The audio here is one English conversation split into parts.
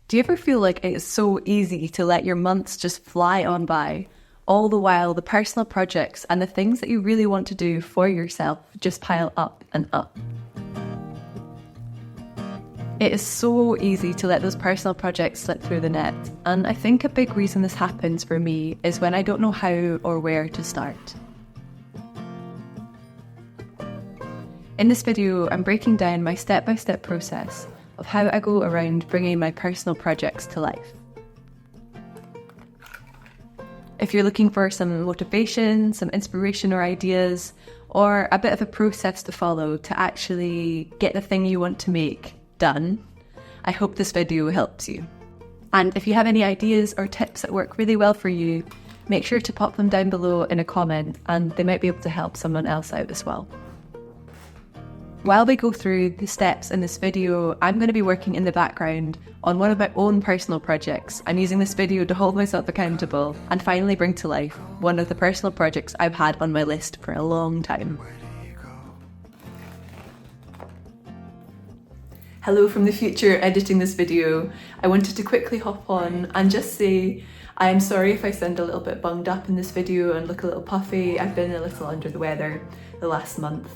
Do you ever feel like it is so easy to let your months just fly on by, all the while the personal projects and the things that you really want to do for yourself just pile up and up? It is so easy to let those personal projects slip through the net, and I think a big reason this happens for me is when I don't know how or where to start. In this video, I'm breaking down my step-by-step process of how I go around bringing my personal projects to life. If you're looking for some motivation, some inspiration or ideas, or a bit of a process to follow to actually get the thing you want to make done, I hope this video helps you. And if you have any ideas or tips that work really well for you, make sure to pop them down below in a comment and they might be able to help someone else out as well. While we go through the steps in this video, I'm going to be working in the background on one of my own personal projects. I'm using this video to hold myself accountable and finally bring to life one of the personal projects I've had on my list for a long time. Hello from the future editing this video. I wanted to quickly hop on and just say I am sorry if I sound a little bit bunged up in this video and look a little puffy. I've been a little under the weather the last month.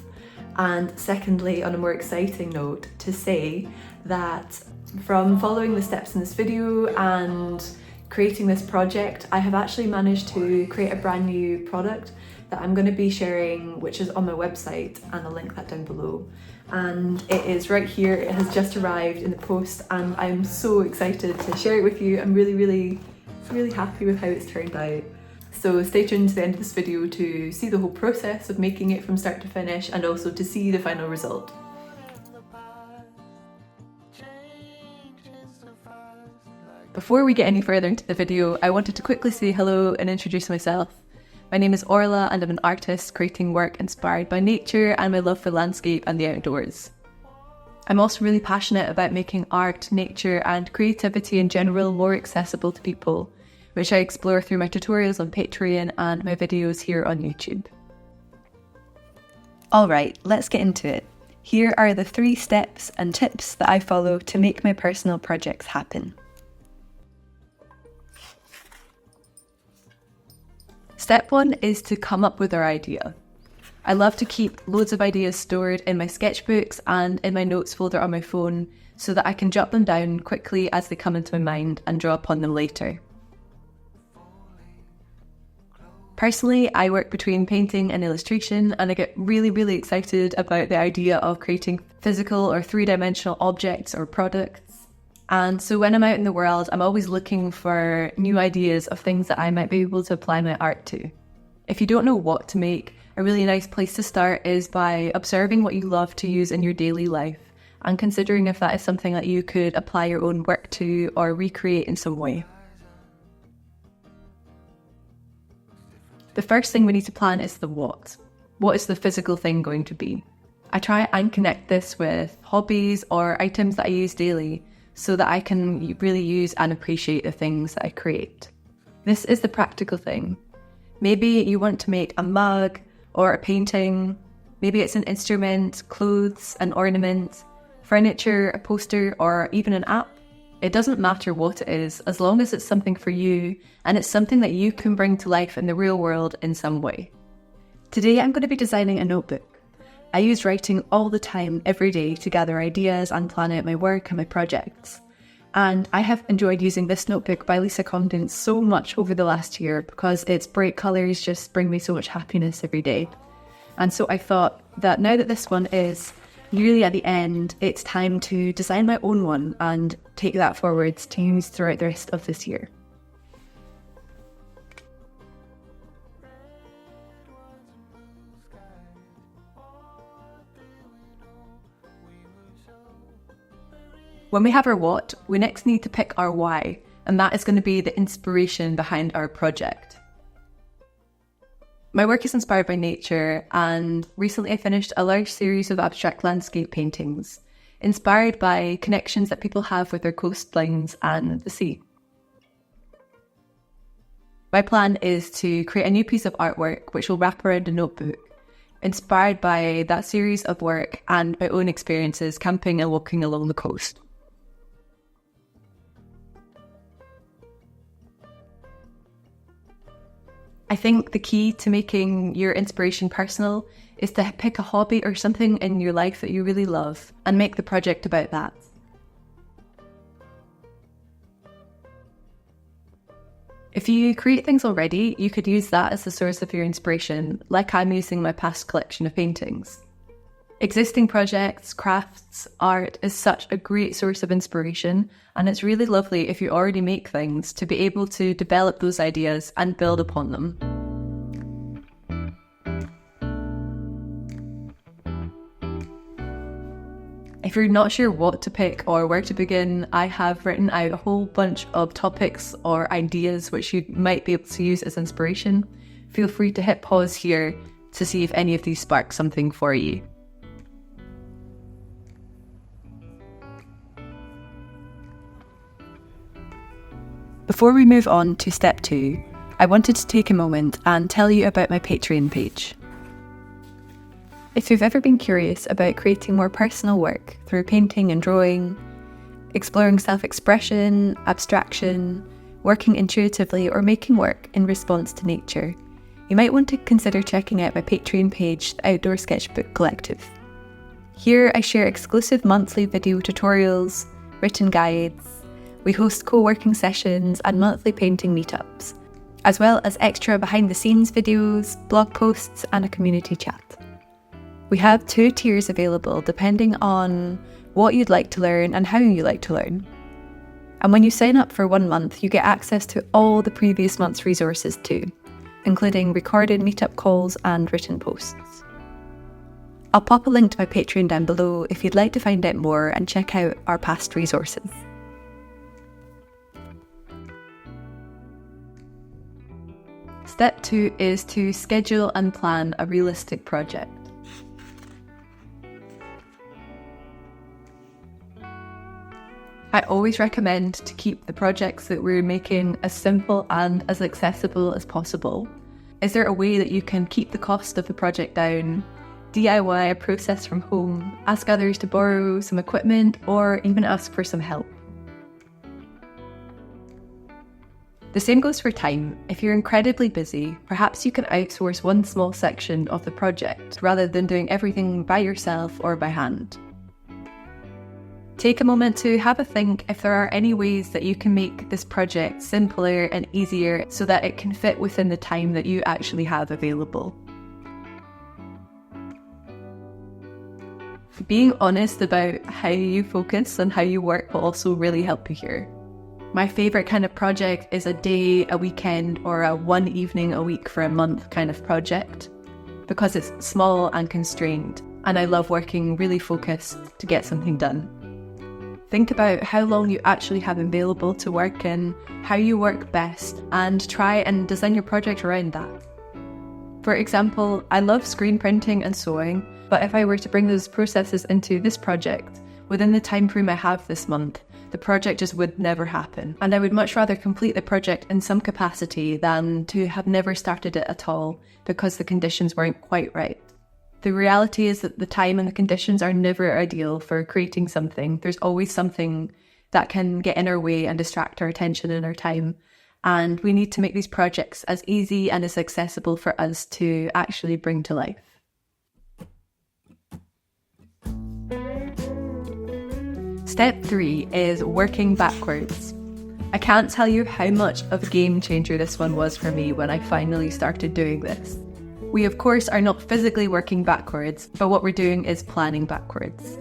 And secondly, on a more exciting note, to say that from following the steps in this video and creating this project, I have actually managed to create a brand new product that I'm going to be sharing, which is on my website, and I'll link that down below. And it is right here, it has just arrived in the post and I'm so excited to share it with you. I'm really happy with how it's turned out. So stay tuned to the end of this video to see the whole process of making it from start to finish and also to see the final result. Before we get any further into the video, I wanted to quickly say hello and introduce myself. My name is Orla and I'm an artist creating work inspired by nature and my love for landscape and the outdoors. I'm also really passionate about making art, nature and creativity in general more accessible to people, which I explore through my tutorials on Patreon and my videos here on YouTube. Alright, let's get into it. Here are the 3 steps and tips that I follow to make my personal projects happen. Step 1 is to come up with our idea. I love to keep loads of ideas stored in my sketchbooks and in my notes folder on my phone so that I can jot them down quickly as they come into my mind and draw upon them later. Personally, I work between painting and illustration and I get really excited about the idea of creating physical or 3-dimensional objects or products. And so when I'm out in the world, I'm always looking for new ideas of things that I might be able to apply my art to. If you don't know what to make, a really nice place to start is by observing what you love to use in your daily life and considering if that is something that you could apply your own work to or recreate in some way. The first thing we need to plan is the what. What is the physical thing going to be? I try and connect this with hobbies or items that I use daily so that I can really use and appreciate the things that I create. This is the practical thing. Maybe you want to make a mug or a painting. Maybe it's an instrument, clothes, an ornament, furniture, a poster, or even an app. It doesn't matter what it is, as long as it's something for you and it's something that you can bring to life in the real world in some way. Today I'm going to be designing a notebook. I use writing all the time, every day, to gather ideas and plan out my work and my projects. And I have enjoyed using this notebook by Lisa Condon so much over the last year because its bright colours just bring me so much happiness every day. And so I thought that now that this one is nearly at the end, it's time to design my own one and take that forwards to use throughout the rest of this year. When we have our what, we next need to pick our why, and that is going to be the inspiration behind our project. My work is inspired by nature, and recently I finished a large series of abstract landscape paintings, inspired by connections that people have with their coastlines and the sea. My plan is to create a new piece of artwork which will wrap around a notebook, inspired by that series of work and my own experiences camping and walking along the coast. I think the key to making your inspiration personal is to pick a hobby or something in your life that you really love and make the project about that. If you create things already, you could use that as the source of your inspiration, like I'm using my past collection of paintings. Existing projects, crafts, art is such a great source of inspiration, and it's really lovely if you already make things to be able to develop those ideas and build upon them. If you're not sure what to pick or where to begin, I have written out a whole bunch of topics or ideas which you might be able to use as inspiration. Feel free to hit pause here to see if any of these spark something for you. Before we move on to step 2, I wanted to take a moment and tell you about my Patreon page. If you've ever been curious about creating more personal work through painting and drawing, exploring self-expression, abstraction, working intuitively, or making work in response to nature, you might want to consider checking out my Patreon page, the Outdoor Sketchbook Collective. Here I share exclusive monthly video tutorials, written guides, we host co-working sessions and monthly painting meetups, as well as extra behind-the-scenes videos, blog posts, and a community chat. We have 2 tiers available depending on what you'd like to learn and how you like to learn. And when you sign up for 1 month, you get access to all the previous month's resources too, including recorded meetup calls and written posts. I'll pop a link to my Patreon down below if you'd like to find out more and check out our past resources. Step 2 is to schedule and plan a realistic project. I always recommend to keep the projects that we're making as simple and as accessible as possible. Is there a way that you can keep the cost of the project down, DIY a process from home, ask others to borrow some equipment, or even ask for some help? The same goes for time. If you're incredibly busy, perhaps you can outsource one small section of the project rather than doing everything by yourself or by hand. Take a moment to have a think if there are any ways that you can make this project simpler and easier so that it can fit within the time that you actually have available. Being honest about how you focus and how you work will also really help you here. My favourite kind of project is a day, a weekend, or a 1 evening a week for a month kind of project, because it's small and constrained, and I love working really focused to get something done. Think about how long you actually have available to work in, how you work best, and try and design your project around that. For example, I love screen printing and sewing, but if I were to bring those processes into this project, within the time frame I have this month, the project just would never happen. And I would much rather complete the project in some capacity than to have never started it at all because the conditions weren't quite right. The reality is that the time and the conditions are never ideal for creating something. There's always something that can get in our way and distract our attention and our time. And we need to make these projects as easy and as accessible for us to actually bring to life. Step 3 is working backwards. I can't tell you how much of a game changer this one was for me when I finally started doing this. We of course are not physically working backwards, but what we're doing is planning backwards.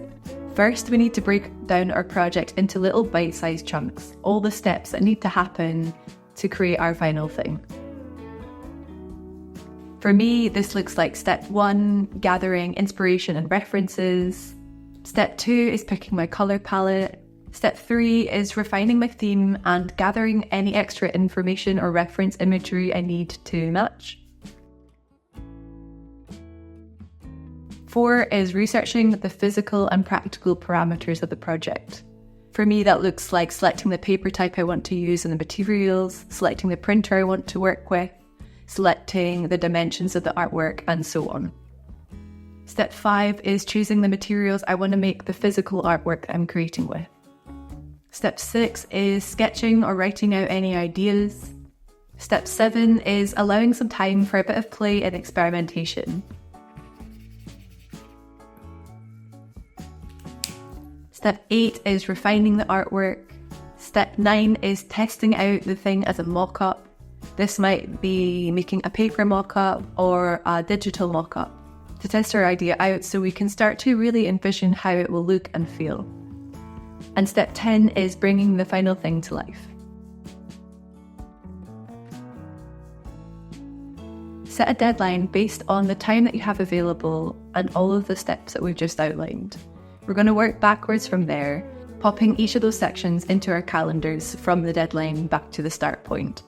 First, we need to break down our project into little bite-sized chunks, all the steps that need to happen to create our final thing. For me, this looks like step 1, gathering inspiration and references. Step 2 is picking my colour palette. Step 3 is refining my theme and gathering any extra information or reference imagery I need to match. 4 is researching the physical and practical parameters of the project. For me, that looks like selecting the paper type I want to use and the materials, selecting the printer I want to work with, selecting the dimensions of the artwork, and so on. Step 5 is choosing the materials I want to make the physical artwork that I'm creating with. Step 6 is sketching or writing out any ideas. Step 7 is allowing some time for a bit of play and experimentation. Step 8 is refining the artwork. Step 9 is testing out the thing as a mock-up. This might be making a paper mock-up or a digital mock-up to test our idea out so we can start to really envision how it will look and feel. And step 10 is bringing the final thing to life. Set a deadline based on the time that you have available and all of the steps that we've just outlined. We're going to work backwards from there, popping each of those sections into our calendars from the deadline back to the start point.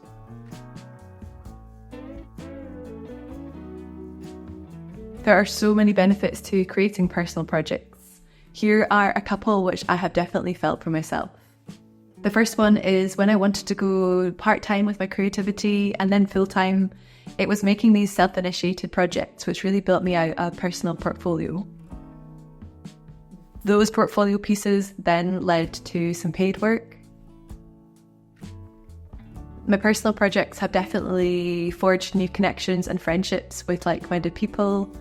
There are so many benefits to creating personal projects. Here are a couple which I have definitely felt for myself. The first one is when I wanted to go part-time with my creativity and then full-time, it was making these self-initiated projects which really built me out a personal portfolio. Those portfolio pieces then led to some paid work. My personal projects have definitely forged new connections and friendships with like-minded people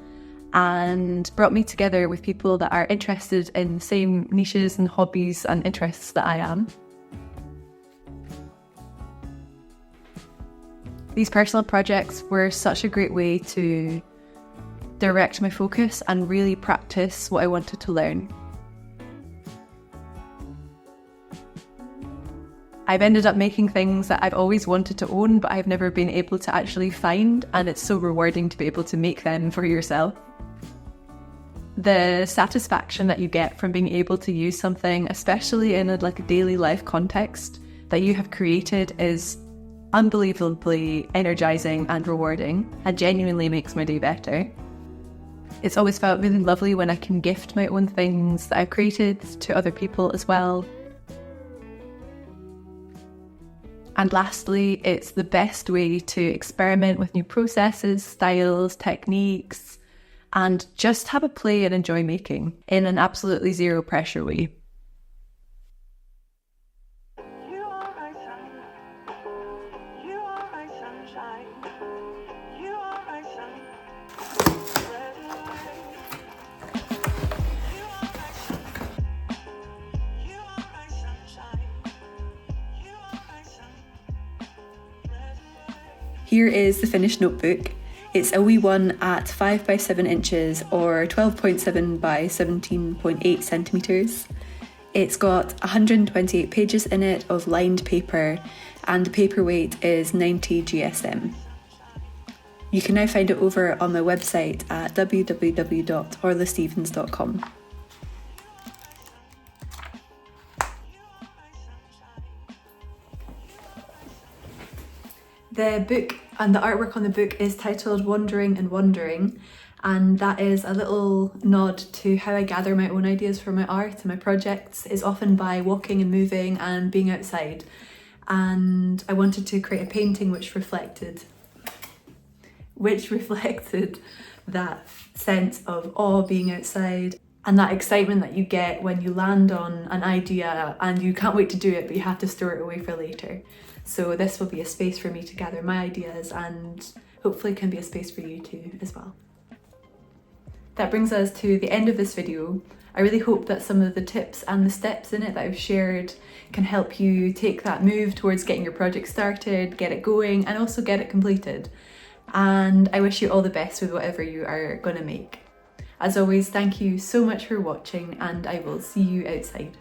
and brought me together with people that are interested in the same niches and hobbies and interests that I am. These personal projects were such a great way to direct my focus and really practice what I wanted to learn. I've ended up making things that I've always wanted to own, but I've never been able to actually find, and it's so rewarding to be able to make them for yourself. The satisfaction that you get from being able to use something, especially in a daily life context, that you have created is unbelievably energizing and rewarding, and genuinely makes my day better. It's always felt really lovely when I can gift my own things that I've created to other people as well. And lastly, it's the best way to experiment with new processes, styles, techniques, and just have a play and enjoy making in an absolutely zero pressure way. You are my sun. You are my sunshine. You are my sun. Red light. You are my sun. You are my sunshine. You are my sun. Red light. Here is the finished notebook. It's a wee one at 5 by 7 inches or 12.7 by 17.8 centimetres. It's got 128 pages in it of lined paper and the paper weight is 90 GSM. You can now find it over on my website at www.orlastevens.com. The book and the artwork on the book is titled Wandering and Wondering, and that is a little nod to how I gather my own ideas for my art and my projects is often by walking and moving and being outside. And I wanted to create a painting which reflected that sense of awe being outside and that excitement that you get when you land on an idea and you can't wait to do it, but you have to store it away for later. So this will be a space for me to gather my ideas and hopefully can be a space for you too as well. That brings us to the end of this video. I really hope that some of the tips and the steps in it that I've shared can help you take that move towards getting your project started, get it going, and also get it completed. And I wish you all the best with whatever you are going to make. As always, thank you so much for watching, and I will see you outside.